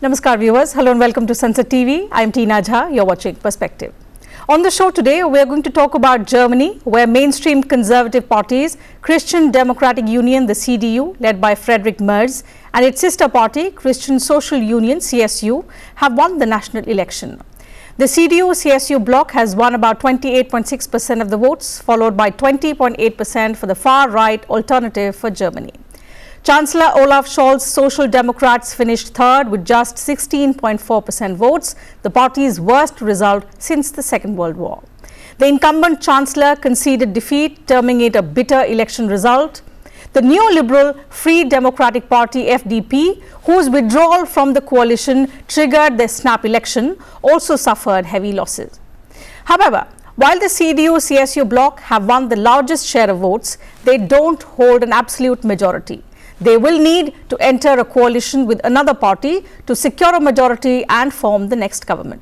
Namaskar viewers, hello and welcome to Sansad TV. I am Tina Jha, you're watching Perspective. On the show today, we are going to talk about Germany, where mainstream conservative parties, Christian Democratic Union, the CDU, led by Friedrich Merz, and its sister party, Christian Social Union, CSU, have won the national election. The CDU-CSU bloc has won about 28.6% of the votes, followed by 20.8% for the far-right Alternative for Germany. Chancellor Olaf Scholz' Social Democrats finished third with just 16.4% votes, the party's worst result since the Second World War. The incumbent Chancellor conceded defeat, terming it a bitter election result. The neoliberal Free Democratic Party FDP, whose withdrawal from the coalition triggered the snap election, also suffered heavy losses. However, while the CDU-CSU bloc have won the largest share of votes, they don't hold an absolute majority. They will need to enter a coalition with another party to secure a majority and form the next government.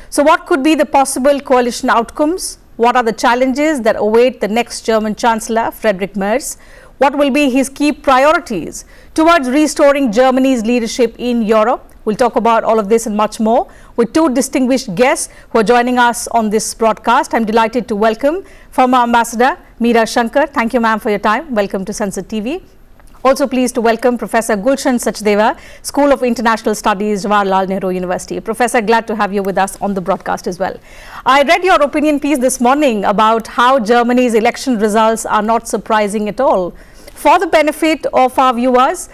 So what could be the possible coalition outcomes? What are the challenges that await the next German Chancellor, Friedrich Merz? What will be his key priorities towards restoring Germany's leadership in Europe? We'll talk about all of this and much more with two distinguished guests who are joining us on this broadcast. I'm delighted to welcome former Ambassador Meera Shankar. Thank you, ma'am, for your time. Welcome to Sansad TV. Also pleased to welcome Professor Gulshan Sachdeva, School of International Studies, Jawaharlal Nehru University. Professor, glad to have you with us on the broadcast as well. I read your opinion piece this morning about how Germany's election results are not surprising at all. For the benefit of our viewers,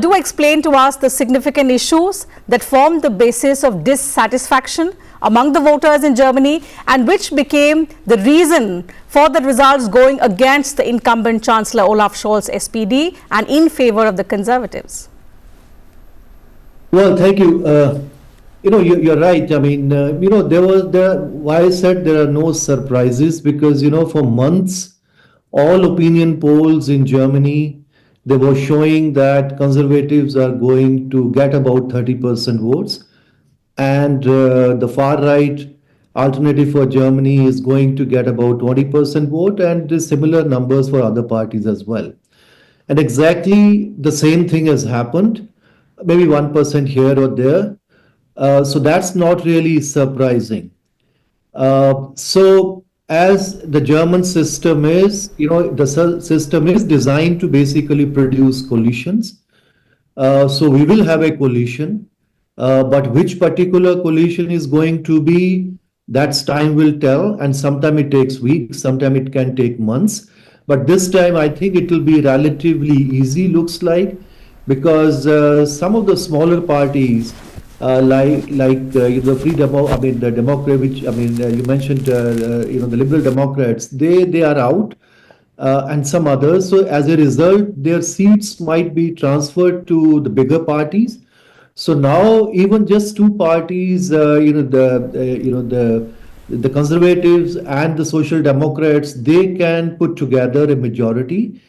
do explain to us the significant issues that form the basis of dissatisfaction among the voters in Germany and which became the reason for the results going against the incumbent Chancellor Olaf Scholz SPD and in favor of the Conservatives. Well, thank you. You're right. I mean, why I said there are no surprises because, for months, all opinion polls in Germany, they were showing that conservatives are going to get about 30% votes. And the far right Alternative for Germany is going to get about 20% vote and similar numbers for other parties as well. And exactly the same thing has happened, maybe 1% here or there. So that's not really surprising. So as the German system is, the system is designed to basically produce coalitions. So we will have a coalition. But which particular coalition is going to be, that's time will tell. And sometimes it takes weeks, sometimes it can take months. But this time, I think it will be relatively easy, looks like, because some of the smaller parties, the Free Demo, the Democrat, which you mentioned, the Liberal Democrats, they are out, and some others. So as a result, their seats might be transferred to the bigger parties. So now even just two parties, the Conservatives and the Social Democrats, they can put together a majority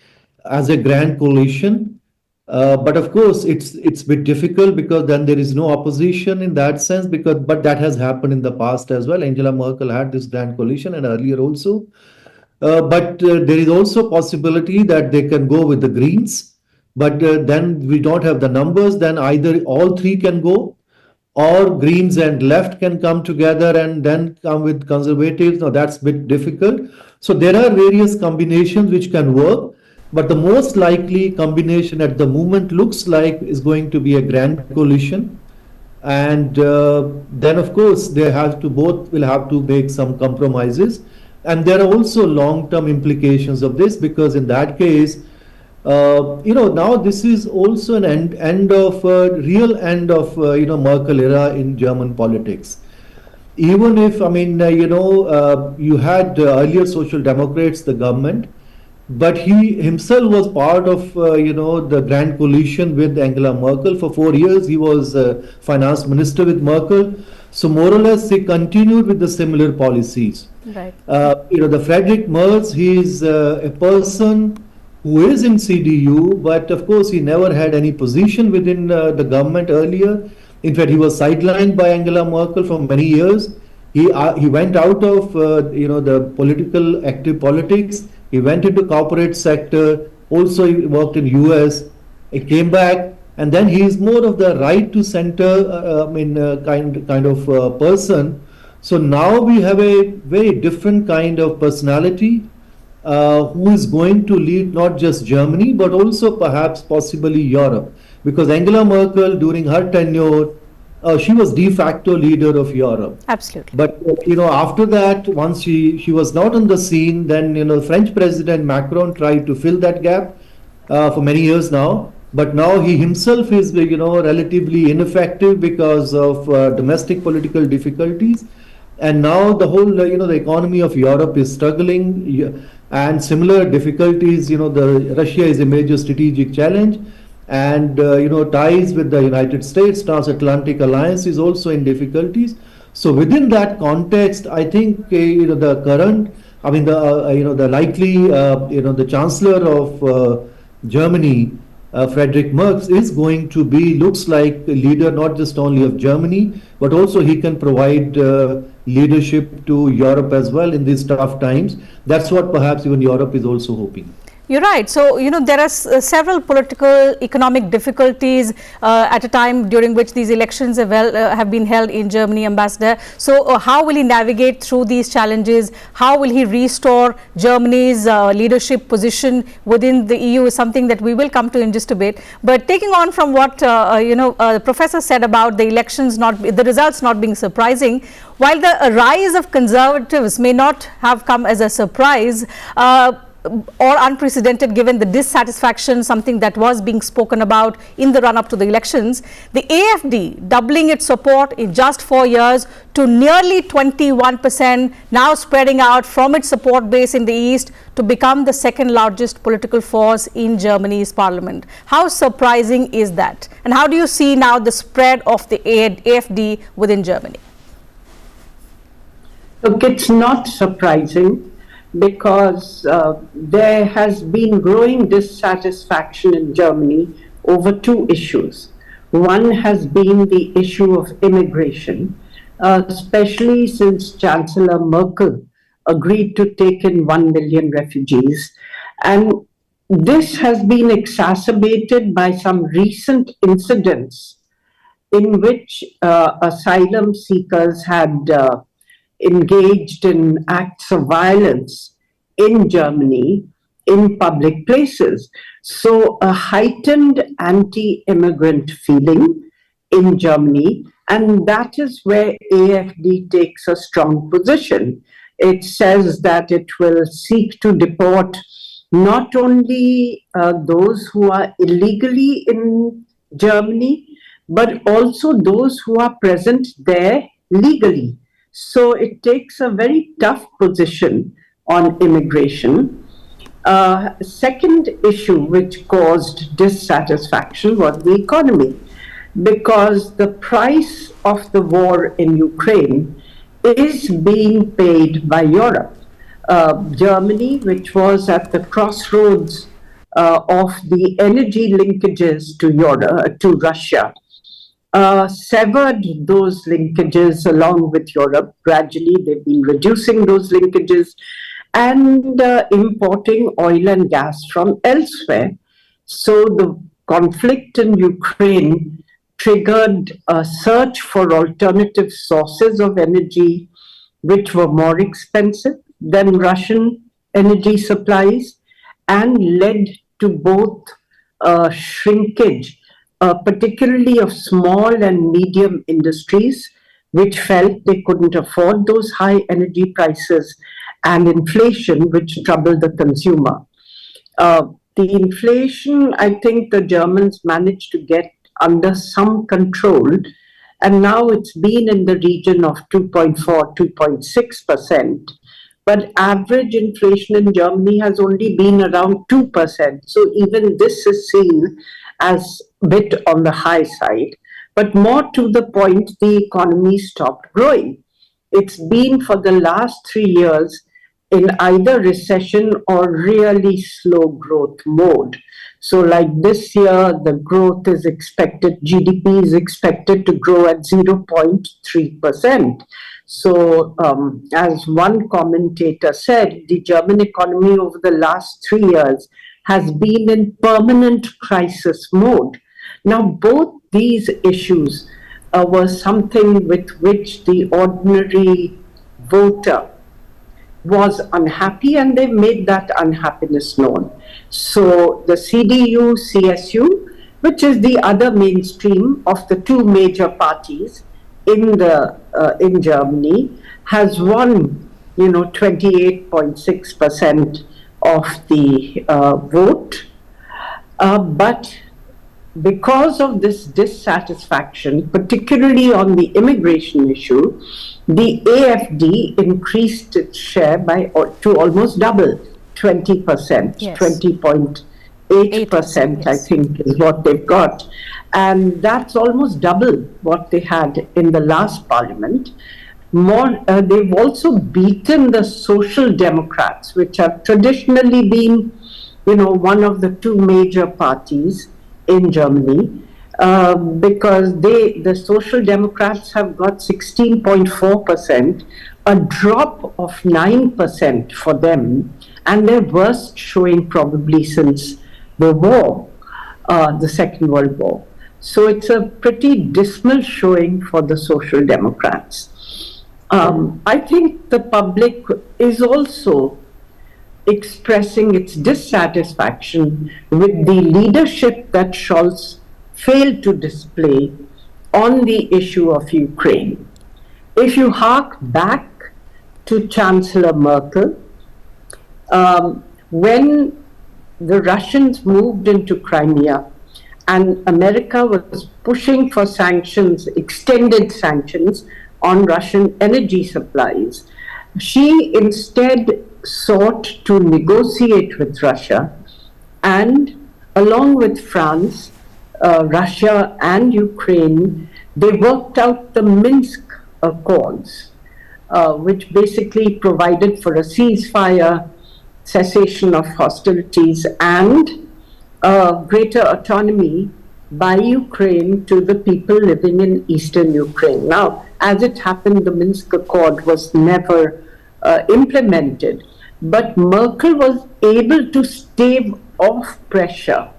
as a grand coalition. But of course, it's a bit difficult because then there is no opposition in that sense. But that has happened in the past as well. Angela Merkel had this grand coalition and earlier also. But there is also possibility that they can go with the Greens. But then we don't have the numbers, then either all three can go or Greens and left can come together and then come with Conservatives. Now that's a bit difficult. So there are various combinations which can work, but the most likely combination at the moment looks like is going to be a grand coalition. And then of course both will have to make some compromises. And there are also long-term implications of this because in that case, now this is also an real end of Merkel era in German politics. Even if you had earlier Social Democrats, the government, but he himself was part of the grand coalition with Angela Merkel for 4 years. He was finance minister with Merkel, so more or less he continued with the similar policies. Right. The Friedrich Merz, he is a person who is in CDU, but of course he never had any position within the government earlier. In fact, he was sidelined by Angela Merkel for many years. He went out of the active politics. He went into corporate sector. Also, he worked in US. He came back and then he is more of the right to center, kind of person. So now we have a very different kind of personality who is going to lead not just Germany but also perhaps possibly Europe, because Angela Merkel during her tenure, she was de facto leader of Europe. Absolutely. But after that, once she was not on the scene, then French President Macron tried to fill that gap for many years now. But now he himself is relatively ineffective because of domestic political difficulties, and now the whole the economy of Europe is struggling, and similar difficulties. The Russia is a major strategic challenge, and ties with the United States, transatlantic alliance is also in difficulties. So within that context, I think the current, the likely the Chancellor of Germany, Friedrich Merz, is going to be, looks like, a leader not just only of Germany, but also he can provide leadership to Europe as well in these tough times. That's what perhaps even Europe is also hoping. You're right. So, there are several political, economic difficulties at a time during which these elections have been held in Germany, Ambassador. So, how will he navigate through these challenges? How will he restore Germany's leadership position within the EU is something that we will come to in just a bit. But taking on from what, the professor said about the elections the results not being surprising, while the rise of conservatives may not have come as a surprise, or unprecedented given the dissatisfaction, something that was being spoken about in the run-up to the elections, the AfD doubling its support in just 4 years to nearly 21%, now spreading out from its support base in the east to become the second largest political force in Germany's parliament. How surprising is that? And how do you see now the spread of the AfD within Germany? Look, it's not surprising, because there has been growing dissatisfaction in Germany over two issues. One has been the issue of immigration, especially since Chancellor Merkel agreed to take in 1 million refugees. And this has been exacerbated by some recent incidents in which asylum seekers had engaged in acts of violence in Germany in public places. So a heightened anti-immigrant feeling in Germany, and that is where AfD takes a strong position. It says that it will seek to deport not only those who are illegally in Germany, but also those who are present there legally. So it takes a very tough position on immigration. Second issue which caused dissatisfaction was the economy, because the price of the war in Ukraine is being paid by Europe. Germany, which was at the crossroads of the energy linkages to Russia, severed those linkages along with Europe. Gradually, they've been reducing those linkages and importing oil and gas from elsewhere. So the conflict in Ukraine triggered a search for alternative sources of energy which were more expensive than Russian energy supplies, and led to both shrinkage, particularly of small and medium industries, which felt they couldn't afford those high energy prices, and inflation, which troubled the consumer. The inflation, I think the Germans managed to get under some control, and now it's been in the region of 2.4, 2.6%. But average inflation in Germany has only been around 2%. So even this is seen as a bit on the high side. But more to the point, the economy stopped growing. It's been for the last 3 years in either recession or really slow growth mode. So like this year, the growth is expected, GDP is expected to grow at 0.3%. So as one commentator said, the German economy over the last 3 years has been in permanent crisis mode. Now, both these issues were something with which the ordinary voter was unhappy, and they made that unhappiness known. So the CDU, CSU, which is the other mainstream of the two major parties in Germany, has won, 28.6% of the vote, but because of this dissatisfaction, particularly on the immigration issue, the AfD increased its share to almost double, 20%, Yes. 20.8%, I yes. think, is what they've got. And that's almost double what they had in the last parliament. They've also beaten the Social Democrats, which have traditionally been, one of the two major parties in Germany, because the Social Democrats have got 16.4%, a drop of 9% for them, and their worst showing probably since the war, the Second World War. So it's a pretty dismal showing for the Social Democrats. I think the public is also expressing its dissatisfaction with the leadership that Scholz failed to display on the issue of Ukraine. If you hark back to Chancellor Merkel, when the Russians moved into Crimea and America was pushing for sanctions, extended sanctions on Russian energy supplies, she instead sought to negotiate with Russia, and along with France, Russia and Ukraine, they worked out the Minsk Accords, which basically provided for a ceasefire, cessation of hostilities, and greater autonomy by Ukraine to the people living in eastern Ukraine. Now, as it happened, the Minsk Accord was never implemented, but Merkel was able to stave off pressure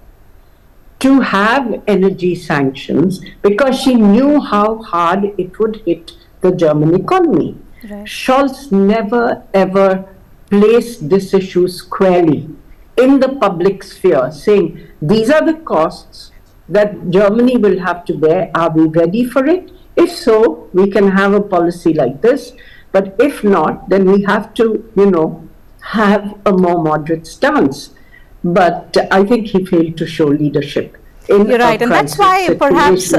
to have energy sanctions because she knew how hard it would hit the German economy. Right. Scholz never ever placed this issue squarely in the public sphere, saying these are the costs that Germany will have to bear. Are we ready for it? If so, we can have a policy like this. But if not, then we have to, have a more moderate stance. But I think he failed to show leadership. You're right, and that's why perhaps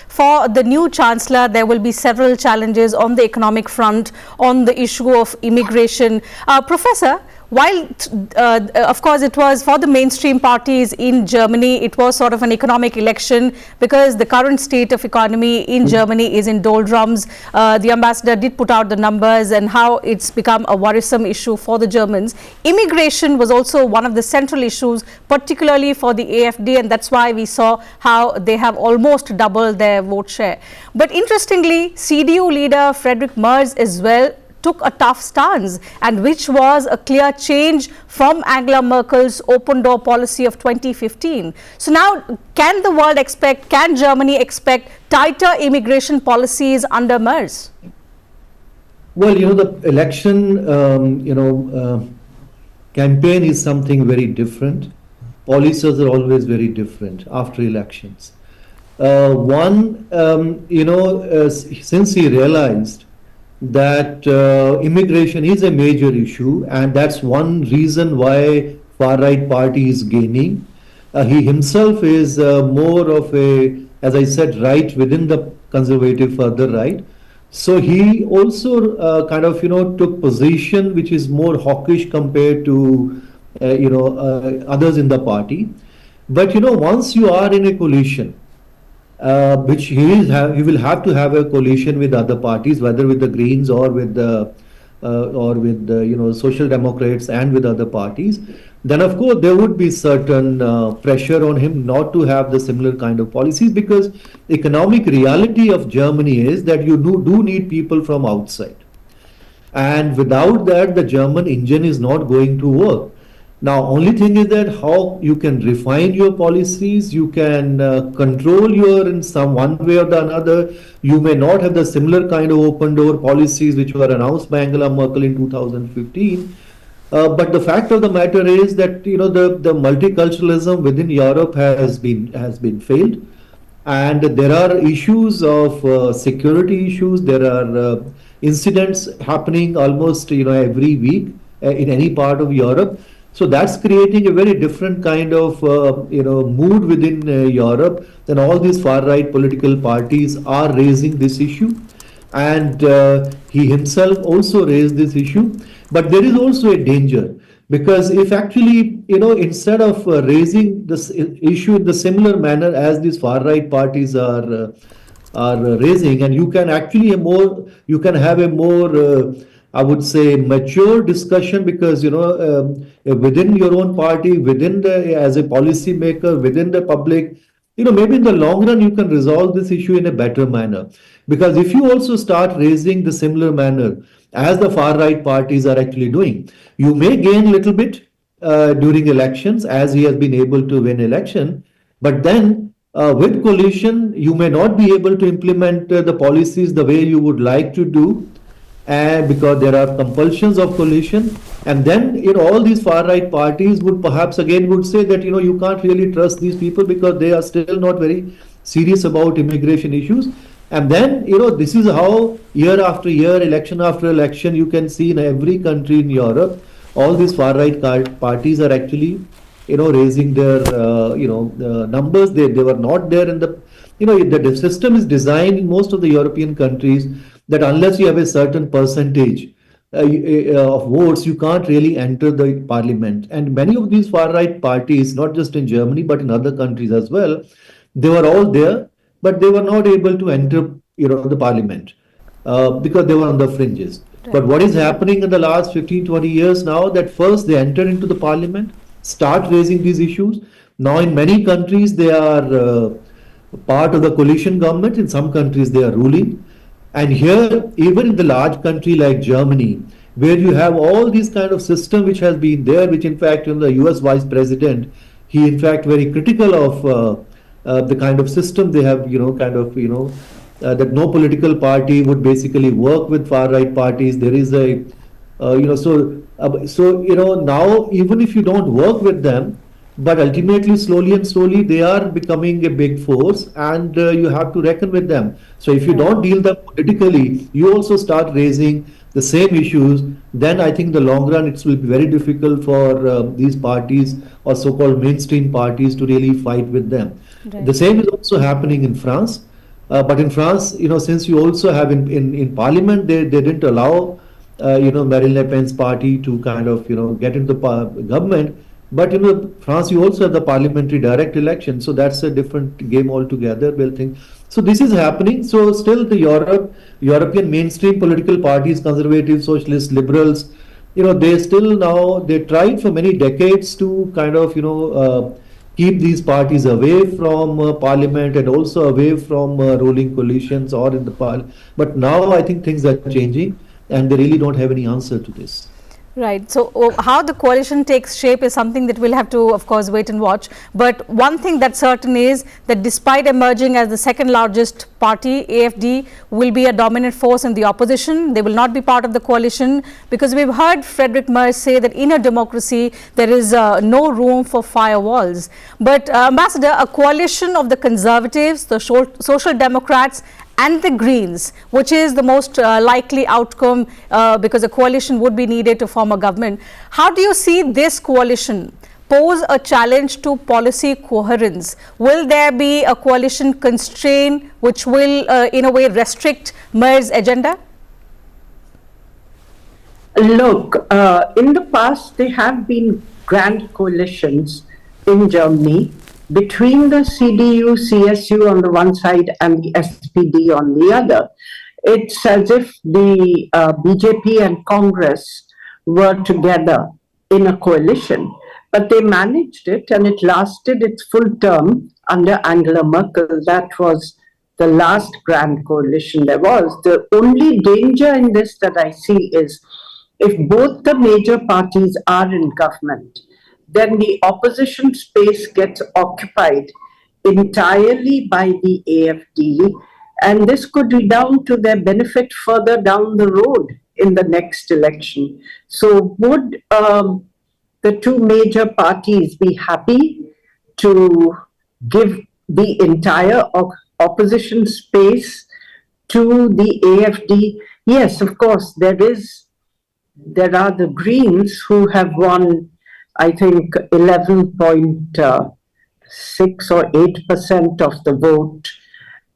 for the new Chancellor, there will be several challenges on the economic front, on the issue of immigration. Professor, while of course it was for the mainstream parties in Germany, it was sort of an economic election because the current state of economy in Germany is in doldrums. The ambassador did put out the numbers and how it's become a worrisome issue for the Germans. Immigration was also one of the central issues, particularly for the AfD, and that's why we saw how they have almost doubled their vote share. But interestingly, CDU leader Friedrich Merz as well took a tough stance, and which was a clear change from Angela Merkel's open door policy of 2015. So now, can the world expect, can Germany expect tighter immigration policies under Merz? Well, the election, campaign is something very different. Policies are always very different after elections. Since he realized that immigration is a major issue, and that's one reason why far-right party is gaining. He himself is more of a, as I said, right within the conservative further right. So he also took position which is more hawkish compared to others in the party. But once you are in a coalition, which he will have to have a coalition with other parties, whether with the Greens or with the Social Democrats and with other parties, then of course there would be certain pressure on him not to have the similar kind of policies, because the economic reality of Germany is that you do need people from outside, and without that the German engine is not going to work. Now, only thing is that how you can refine your policies, you can control your in some one way or the another. You may not have the similar kind of open door policies which were announced by Angela Merkel in 2015. But the fact of the matter is that the multiculturalism within Europe has been failed, and there are issues of security issues. There are incidents happening almost every week in any part of Europe. So that's creating a very different kind of mood within Europe. Then all these far right political parties are raising this issue, and he himself also raised this issue. But there is also a danger, because if actually instead of raising this issue in the similar manner as these far right parties are raising, and you can actually you can have a more I would say mature discussion, because within your own party, within the as a policy maker, within the public, maybe in the long run you can resolve this issue in a better manner. Because if you also start raising the similar manner as the far right parties are actually doing, you may gain a little bit during elections, as he has been able to win election, but then with coalition you may not be able to implement the policies the way you would like to do, and because there are compulsions of coalition. And then all these far right parties would perhaps again would say that you can't really trust these people because they are still not very serious about immigration issues. And then this is how year after year, election after election, you can see in every country in Europe, all these far right parties are actually raising their numbers. They were not there in the system is designed in most of the European countries that unless you have a certain percentage of votes, you can't really enter the parliament. And many of these far right parties, not just in Germany but in other countries as well, they were all there, but they were not able to enter the parliament because they were on the fringes. Right. But what is happening in the last 15-20 years now, that first they enter into the parliament, start raising these issues. Now in many countries they are part of the coalition government. In some countries they are ruling. And here, even in the large country like Germany, where you have all these kind of system which has been there, which in fact the US vice president, he in fact very critical of the kind of system they have, that no political party would basically work with far right parties. There is a, now even if you don't work with them, but ultimately slowly and slowly they are becoming a big force, and you have to reckon with them. So if you don't deal them politically, you also start raising the same issues, then I think in the long run it will be very difficult for these parties or so-called mainstream parties to really fight with them. Right. The same is also happening in France. But in France, since you also have in parliament, they didn't allow, Marine Le Pen's party to kind of, get into the government. But France, you also have the parliamentary direct election, so that's a different game altogether. We'll think. So this is happening. So still the European mainstream political parties, conservative, socialists, liberals, they tried for many decades to kind of keep these parties away from parliament and also away from ruling coalitions or in the parliament. But now I think things are changing, and they really don't have any answer to this. Right. So how the coalition takes shape is something that we'll have to, of course, wait and watch. But one thing that's certain is that despite emerging as the second largest party, AfD will be a dominant force in the opposition. They will not be part of the coalition, because we've heard Friedrich Merz say that in a democracy there is no room for firewalls. But Ambassador, a coalition of the Conservatives, the Social Democrats and the Greens, which is the most likely outcome because a coalition would be needed to form a government. How do you see this coalition pose a challenge to policy coherence? Will there be a coalition constraint which will in a way restrict Merz's agenda? Look, in the past there have been grand coalitions in Germany between the CDU, CSU on the one side and the SPD on the other. It's as if the BJP and Congress were together in a coalition, but they managed it and it lasted its full term under Angela Merkel. That was the last grand coalition there was. The only danger in this that I see is if both the major parties are in government, then the opposition space gets occupied entirely by the AFD, and this could redound to their benefit further down the road in the next election. So would the two major parties be happy to give the entire opposition space to the AFD? Yes, of course, there are the Greens who have won, I think, 11.6 or 8% of the vote,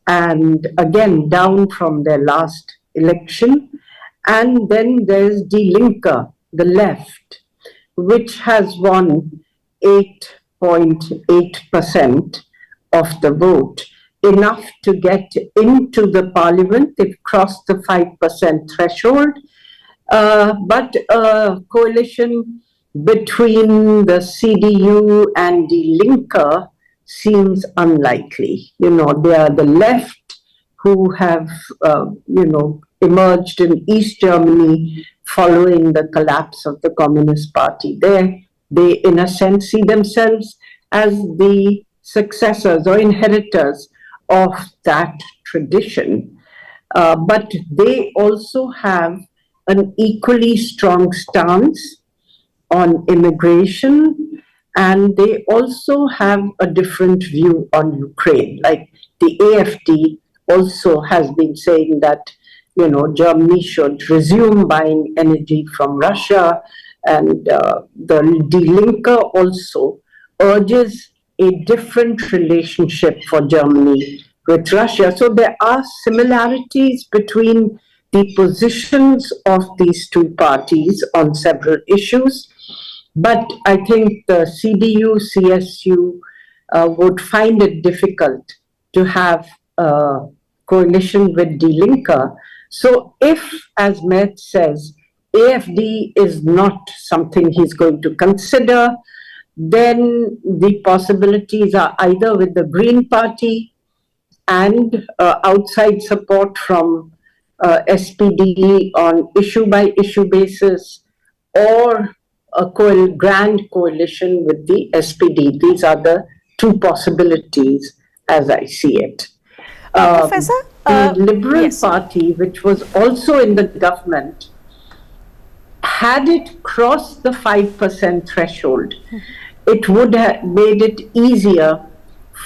and again down from their last election. And then there's Die Linke, the left, which has won 8.8% of the vote, enough to get into the parliament. They've crossed the 5% threshold, but a coalition between the CDU and Die Linke seems unlikely. They are the left who have, emerged in East Germany following the collapse of the Communist Party. They, in a sense, see themselves as the successors or inheritors of that tradition. But they also have an equally strong stance on immigration, and they also have a different view on Ukraine. Like the AFD also has been saying that, Germany should resume buying energy from Russia, and the Die Linke also urges a different relationship for Germany with Russia. So there are similarities between the positions of these two parties on several issues. But I think the CDU, CSU would find it difficult to have a coalition with Die Linke. So if, as Merz says, AFD is not something he's going to consider, then the possibilities are either with the Green Party and outside support from SPD on issue-by-issue basis, or a grand coalition with the SPD. These are the two possibilities as I see it. Professor? The Liberal yes. Party, which was also in the government, had it crossed the 5% threshold, it would have made it easier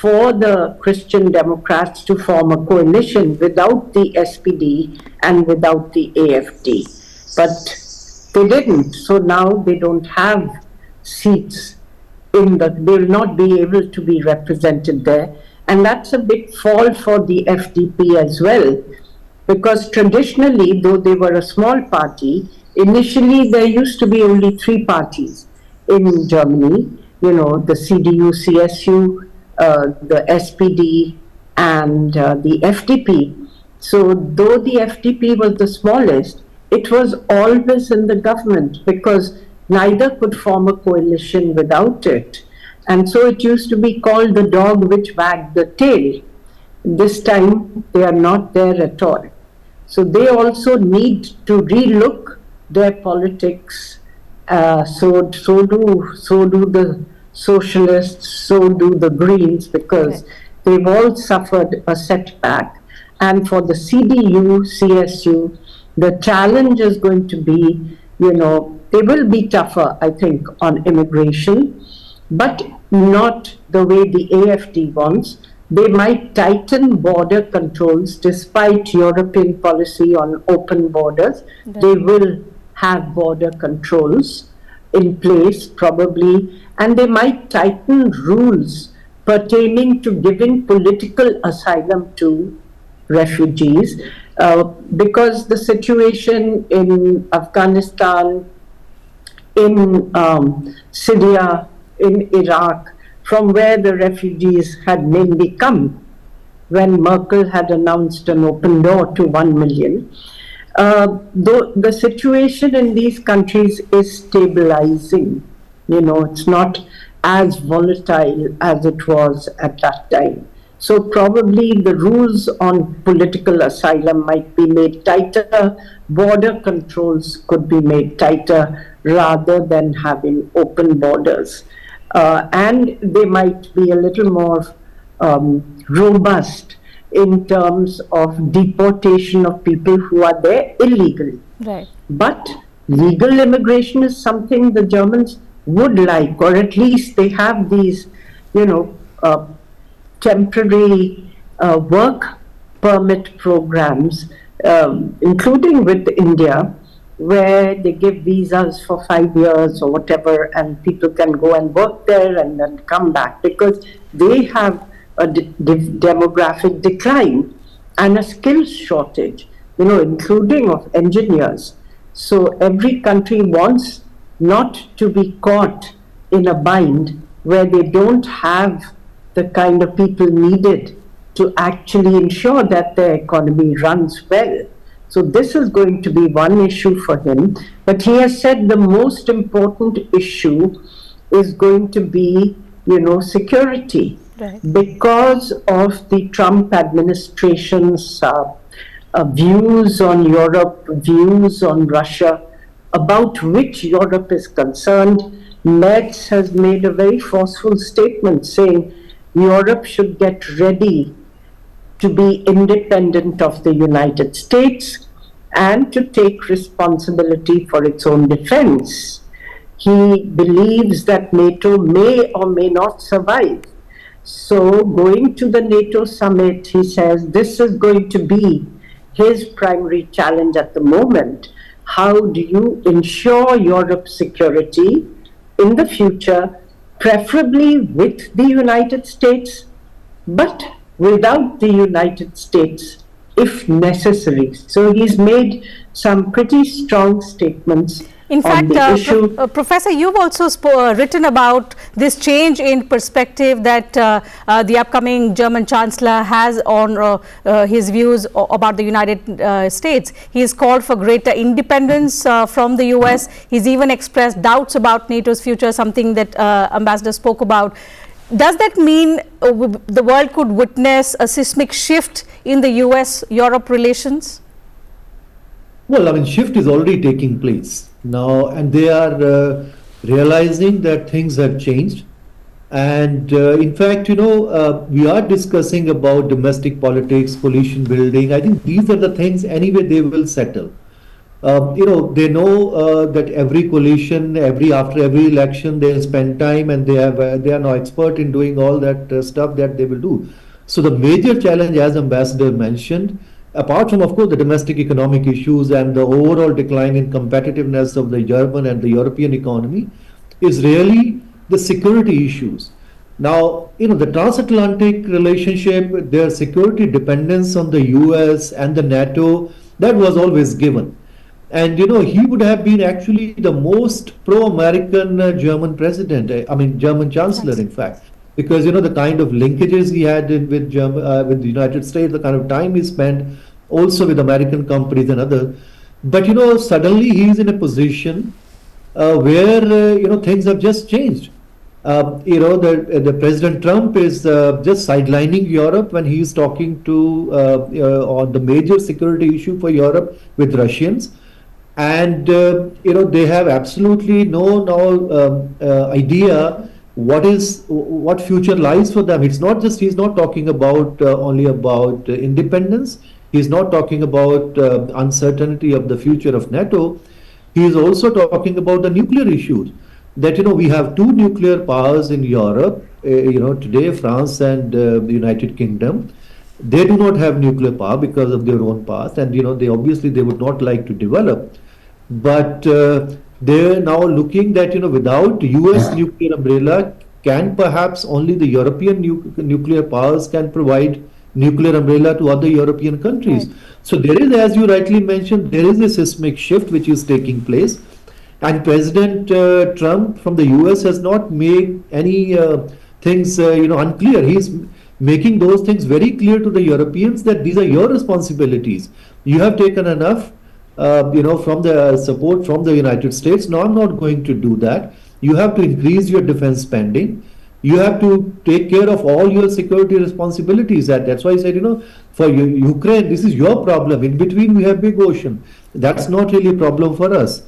for the Christian Democrats to form a coalition without the SPD and without the AFD. But they didn't, so now they don't have seats they will not be able to be represented there. And that's a big fall for the FDP as well, because traditionally, though they were a small party, initially there used to be only three parties in Germany, the CDU, CSU, the SPD, and the FDP. So though the FDP was the smallest, it was always in the government because neither could form a coalition without it. And so it used to be called the dog which wagged the tail. This time they are not there at all. So they also need to relook their politics. So do the socialists, so do the Greens, because they've all suffered a setback. And for the CDU, CSU, the challenge is going to be, they will be tougher, I think, on immigration, but not the way the AFD wants. They might tighten border controls despite European policy on open borders. They will have border controls in place probably, and they might tighten rules pertaining to giving political asylum to refugees, because the situation in Afghanistan, in Syria, in Iraq, from where the refugees had mainly come when Merkel had announced an open door to 1 million. Though the situation in these countries is stabilizing, it's not as volatile as it was at that time. So probably the rules on political asylum might be made tighter, border controls could be made tighter rather than having open borders. and they might be a little more robust in terms of deportation of people who are there illegally. Right. But legal immigration is something the Germans would like, or at least they have these, temporary work permit programs, including with India, where they give visas for 5 years or whatever, and people can go and work there and then come back, because they have a demographic decline and a skills shortage, including of engineers. So every country wants not to be caught in a bind where they don't have the kind of people needed to actually ensure that their economy runs well. So this is going to be one issue for him. But he has said the most important issue is going to be, security. Right. Because of the Trump administration's views on Europe, views on Russia, about which Europe is concerned, Merz has made a very forceful statement saying Europe should get ready to be independent of the United States and to take responsibility for its own defense. He believes that NATO may or may not survive. So going to the NATO summit, he says this is going to be his primary challenge at the moment. How do you ensure Europe's security in the future, preferably with the United States, but without the United States if necessary? So he's made some pretty strong statements. In fact, Professor, you've also written about this change in perspective that the upcoming German Chancellor has on his views about the United States. He's called for greater independence from the US. He's even expressed doubts about NATO's future, something that Ambassador spoke about. Does that mean the world could witness a seismic shift in the US-Europe relations? Well, shift is already taking place now, and they are realizing that things have changed. And in fact, we are discussing about domestic politics, coalition building. I think these are the things anyway they will settle. They know that every coalition, after every election, they'll spend time, and they are now expert in doing all that stuff that they will do. So the major challenge, as Ambassador mentioned, apart from, of course, the domestic economic issues and the overall decline in competitiveness of the German and the European economy, is really the security issues. Now, the transatlantic relationship, their security dependence on the US and the NATO, that was always given. And, he would have been actually the most pro-American German president, German Chancellor, in fact. Because, the kind of linkages he had with the United States, the kind of time he spent also with American companies and others. But, suddenly he is in a position where, things have just changed. The President Trump is just sidelining Europe when he is talking to on the major security issue for Europe with Russians. And, they have absolutely no idea what future lies for them. It's not just, he's not talking about only about independence. He's not talking about uncertainty of the future of NATO. He is also talking about the nuclear issues. That, we have two nuclear powers in Europe, today, France and the United Kingdom. They do not have nuclear power because of their own past, and, they would not like to develop. But they're now looking that, without US nuclear umbrella, can perhaps only the European nuclear powers can provide nuclear umbrella to other European countries. Right. So there is, as you rightly mentioned, there is a seismic shift which is taking place. And President Trump from the US has not made any things, unclear. He's making those things very clear to the Europeans that these are your responsibilities. You have taken enough from the support from the United States. No, I'm not going to do that. You have to increase your defense spending. You have to take care of all your security responsibilities. That's why I said, for Ukraine, this is your problem. In between, we have big ocean. That's not really a problem for us.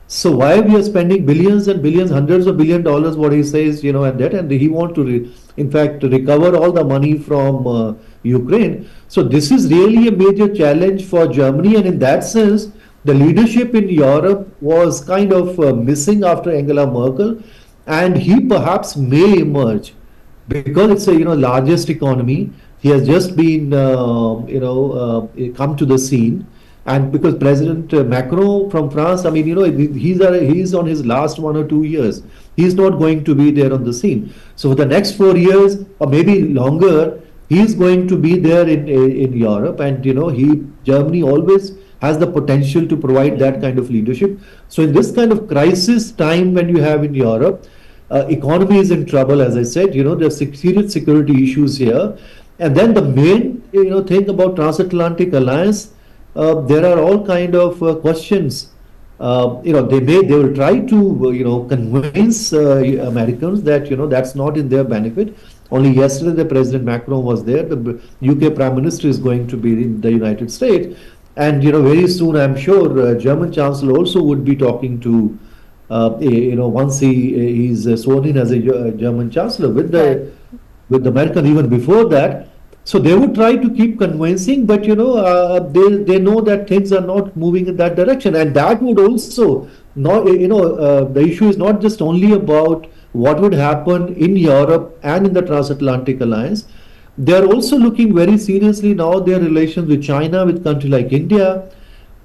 So why we are spending billions and billions, hundreds of $1 billion, what he says, and that, and he want to, in fact, recover all the money from Ukraine. So this is really a major challenge for Germany, and in that sense, the leadership in Europe was kind of missing after Angela Merkel, and he perhaps may emerge because it's a largest economy. He has just been come to the scene, and because President Macron from France, I mean, he's on his last 1 or 2 years. He's not going to be there on the scene. So for the next 4 years or maybe longer, he's going to be there in Europe, and Germany always has the potential to provide that kind of leadership. So in this kind of crisis time when you have in Europe, economy is in trouble, as I said, there's serious security issues here. And then the main, thing about transatlantic alliance, there are all kind of questions. They will try to, convince Americans that, that's not in their benefit. Only yesterday, the President Macron was there. The UK Prime Minister is going to be in the United States. And, very soon, I'm sure, German Chancellor also would be talking to, once he's sworn in as a German Chancellor with the Americans even before that. So they would try to keep convincing, but they know that things are not moving in that direction, and that would also not the issue is not just only about what would happen in Europe and in the transatlantic alliance. They are also looking very seriously now their relations with China, with countries like India,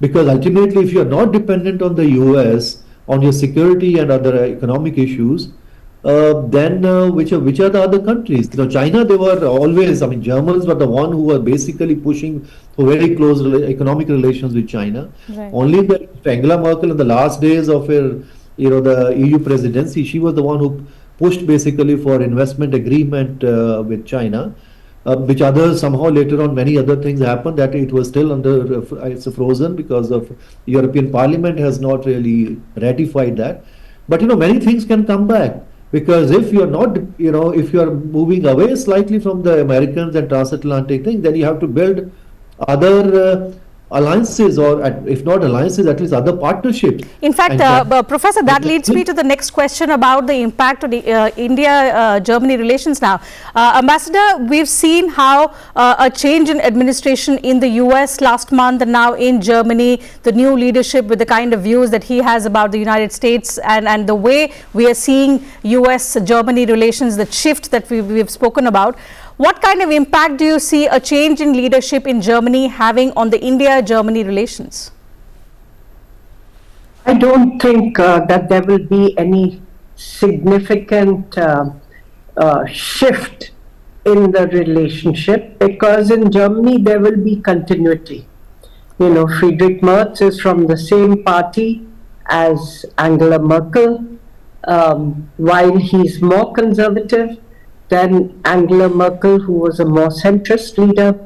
because ultimately, if you are not dependent on the US on your security and other economic issues, then which are the other countries? China, they were always, I mean, Germans were the one who were basically pushing for very close economic relations with China. Right. Only Angela Merkel in the last days of her, the EU presidency, she was the one who pushed basically for investment agreement with China, which others somehow later on many other things happened that it was still under, it's frozen because of European Parliament has not really ratified that. But many things can come back. Because if you're not, if you're moving away slightly from the Americans and transatlantic thing, then you have to build other alliances, or if not alliances, at least other partnerships. In fact, Professor, that leads me to the next question about the impact of the India-Germany relations now. Ambassador, we've seen how a change in administration in the US last month and now in Germany, the new leadership with the kind of views that he has about the United States and the way we are seeing US-Germany relations, the shift that we've spoken about. What kind of impact do you see a change in leadership in Germany having on the India-Germany relations? I don't think that there will be any significant shift in the relationship, because in Germany there will be continuity. Friedrich Merz is from the same party as Angela Merkel, while he's more conservative than Angela Merkel, who was a more centrist leader.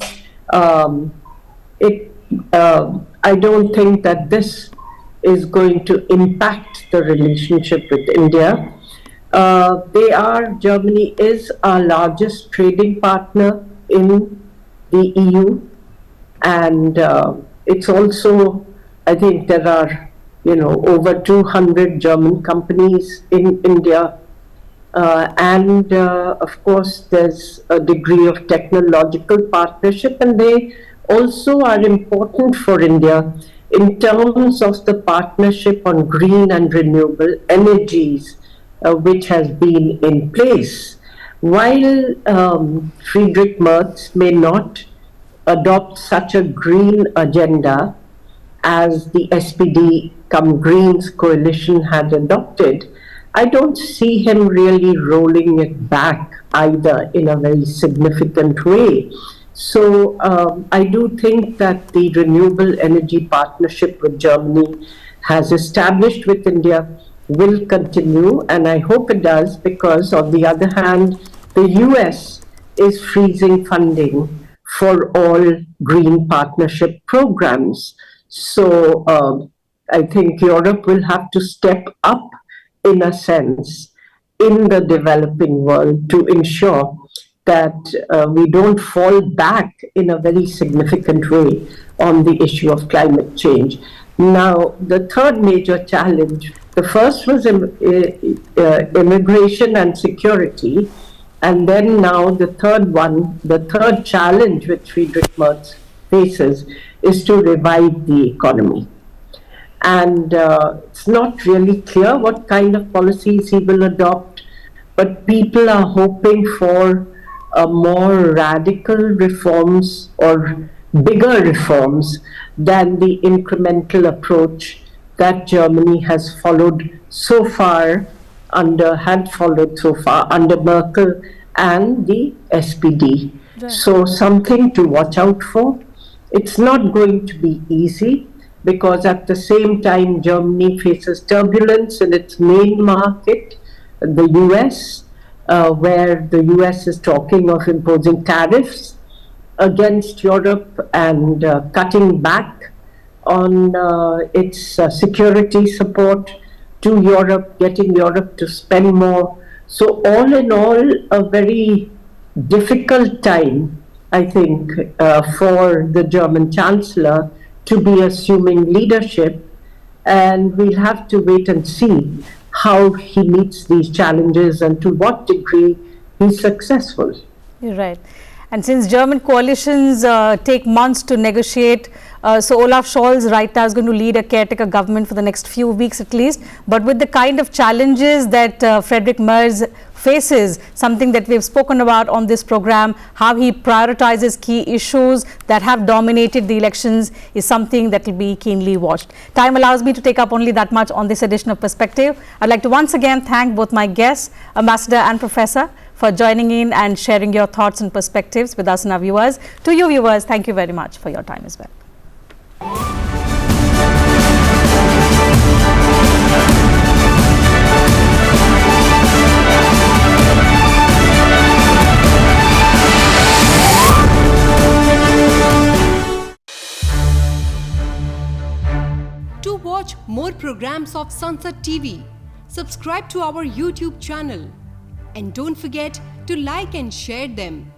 I don't think that this is going to impact the relationship with India. Germany is our largest trading partner in the EU, and it's also, I think there are, over 200 German companies in India. Of course, there's a degree of technological partnership, and they also are important for India in terms of the partnership on green and renewable energies, which has been in place. While Friedrich Merz may not adopt such a green agenda as the SPD cum Greens coalition had adopted, I don't see him really rolling it back either in a very significant way. So I do think that the renewable energy partnership with Germany has established with India will continue, and I hope it does, because on the other hand, the US is freezing funding for all green partnership programs. So I think Europe will have to step up in a sense in the developing world to ensure that we don't fall back in a very significant way on the issue of climate change. Now, the third major challenge, the first was immigration and security, and then now the third challenge which Friedrich Merz faces is to revive the economy. And it's not really clear what kind of policies he will adopt, but people are hoping for more radical reforms or bigger reforms than the incremental approach that Germany has followed so far under Merkel and the SPD. Right. So something to watch out for. It's not going to be easy because at the same time Germany faces turbulence in its main market, the US, where the US is talking of imposing tariffs against Europe and cutting back on its security support to Europe, getting Europe to spend more. So all in all, a very difficult time, I think, for the German Chancellor to be assuming leadership. And we'll have to wait and see how he meets these challenges and to what degree he's successful. You're right. And since German coalitions take months to negotiate, so Olaf Scholz right now is going to lead a caretaker government for the next few weeks at least. But with the kind of challenges that Friedrich Merz faces, something that we've spoken about on this program, how he prioritizes key issues that have dominated the elections is something that will be keenly watched. Time allows me to take up only that much on this edition of Perspective. I'd like to once again thank both my guests, Ambassador and Professor, for joining in and sharing your thoughts and perspectives with us and our viewers. To you viewers, thank you very much for your time as well. To watch more programs of Sansad TV, subscribe to our YouTube channel. And don't forget to like and share them.